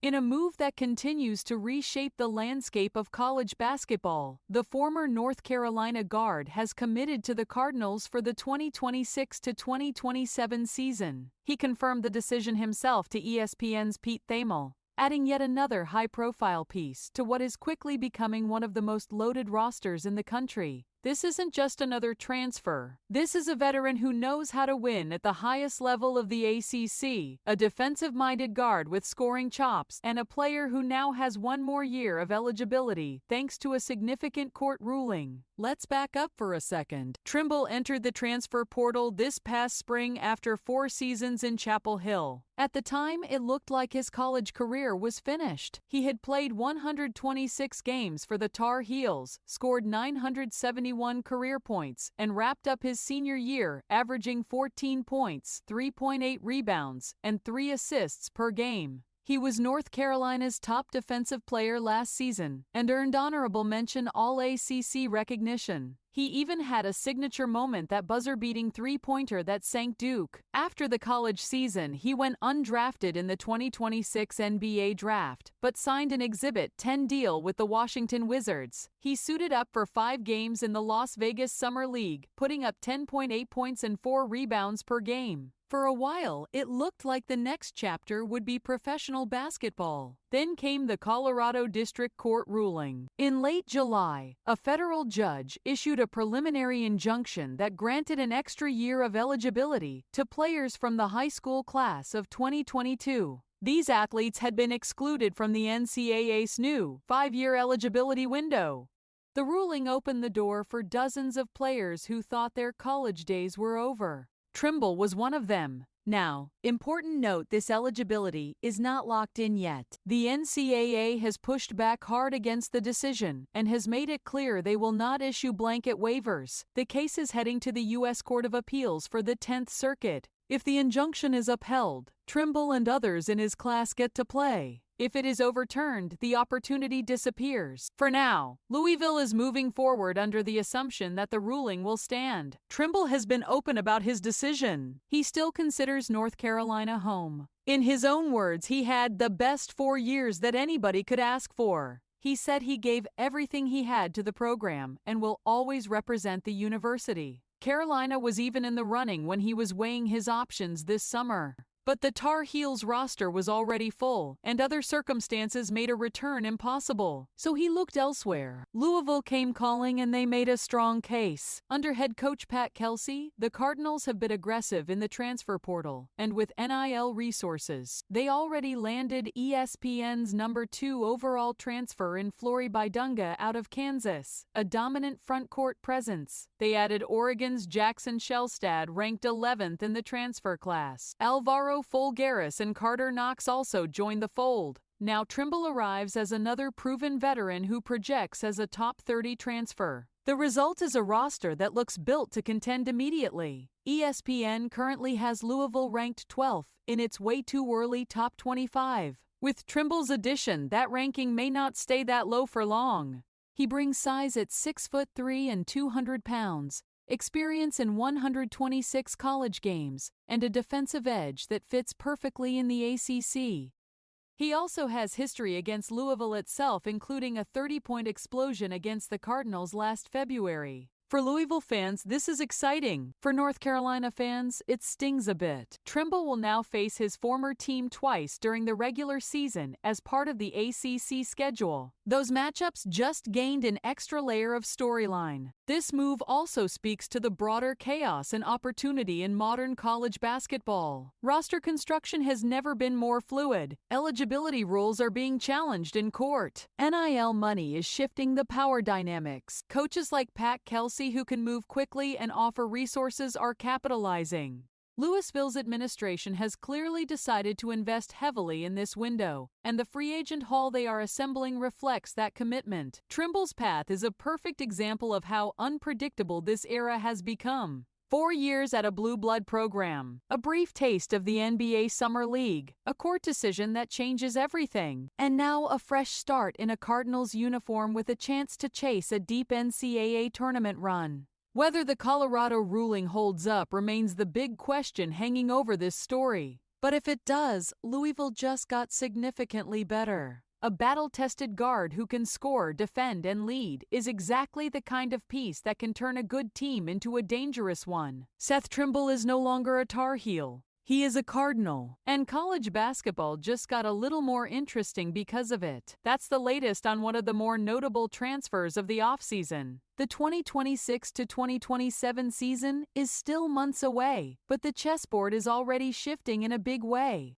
In a move that continues to reshape the landscape of college basketball, the former North Carolina guard has committed to the Cardinals for the 2026 to 2027 season. He confirmed the decision himself to ESPN's Pete Thamel, adding yet another high-profile piece to what is quickly becoming one of the most loaded rosters in the country. This isn't just another transfer. This is a veteran who knows how to win at the highest level of the ACC, a defensive-minded guard with scoring chops, and a player who now has one more year of eligibility thanks to a significant court ruling. Let's back up for a second. Trimble entered the transfer portal this past spring after 4 seasons in Chapel Hill. At the time, it looked like his college career was finished. He had played 126 games for the Tar Heels, scored 971 career points, and wrapped up his senior year averaging 14 points, 3.8 rebounds, and 3 assists per game. He was North Carolina's top defensive player last season and earned honorable mention All-ACC recognition. He even had a signature moment, that buzzer-beating three-pointer that sank Duke. After the college season, he went undrafted in the 2026 NBA draft, but signed an Exhibit 10 deal with the Washington Wizards. He suited up for 5 games in the Las Vegas Summer League, putting up 10.8 points and 4 rebounds per game. For a while, it looked like the next chapter would be professional basketball. Then came the Colorado District Court ruling. In late July, a federal judge issued a preliminary injunction that granted an extra year of eligibility to players from the high school class of 2022. These athletes had been excluded from the NCAA's new 5-year eligibility window. The ruling opened the door for dozens of players who thought their college days were over. Trimble was one of them. Now, important note, this eligibility is not locked in yet. The NCAA has pushed back hard against the decision and has made it clear they will not issue blanket waivers. The case is heading to the U.S. Court of Appeals for the 10th Circuit. If the injunction is upheld, Trimble and others in his class get to play. If it is overturned, the opportunity disappears. For now, Louisville is moving forward under the assumption that the ruling will stand. Trimble has been open about his decision. He still considers North Carolina home. In his own words, he had the best 4 years that anybody could ask for. He said he gave everything he had to the program and will always represent the university. Carolina was even in the running when he was weighing his options this summer. But the Tar Heels roster was already full, and other circumstances made a return impossible. So he looked elsewhere. Louisville came calling, and they made a strong case. Under head coach Pat Kelsey, the Cardinals have been aggressive in the transfer portal, and with NIL resources, they already landed ESPN's number 2 overall transfer in Flory Bidunga out of Kansas, a dominant front court presence. They added Oregon's Jackson Shelstad, ranked 11th in the transfer class. Alvaro Folgaris and Carter Knox also joined the fold. Now Trimble arrives as another proven veteran who projects as a top 30 transfer. The result is a roster that looks built to contend immediately. ESPN currently has Louisville ranked 12th in its way too early top 25. With Trimble's addition, that ranking may not stay that low for long. He brings size at 6'3" and 200 pounds. Experience in 126 college games, and a defensive edge that fits perfectly in the ACC. He also has history against Louisville itself, including a 30-point explosion against the Cardinals last February. For Louisville fans, this is exciting. For North Carolina fans, it stings a bit. Trimble will now face his former team twice during the regular season as part of the ACC schedule. Those matchups just gained an extra layer of storyline. This move also speaks to the broader chaos and opportunity in modern college basketball. Roster construction has never been more fluid. Eligibility rules are being challenged in court. NIL money is shifting the power dynamics. Coaches like Pat Kelsey, who can move quickly and offer resources, are capitalizing. Louisville's administration has clearly decided to invest heavily in this window, and the free agent haul they are assembling reflects that commitment. Trimble's path is a perfect example of how unpredictable this era has become. 4 years at a blue blood program, a brief taste of the NBA Summer League, a court decision that changes everything, and now a fresh start in a Cardinals uniform with a chance to chase a deep NCAA tournament run. Whether the Colorado ruling holds up remains the big question hanging over this story. But if it does, Louisville just got significantly better. A battle-tested guard who can score, defend, and lead is exactly the kind of piece that can turn a good team into a dangerous one. Seth Trimble is no longer a Tar Heel. He is a Cardinal, and college basketball just got a little more interesting because of it. That's the latest on one of the more notable transfers of the offseason. The 2026 to 2027 season is still months away, but the chessboard is already shifting in a big way.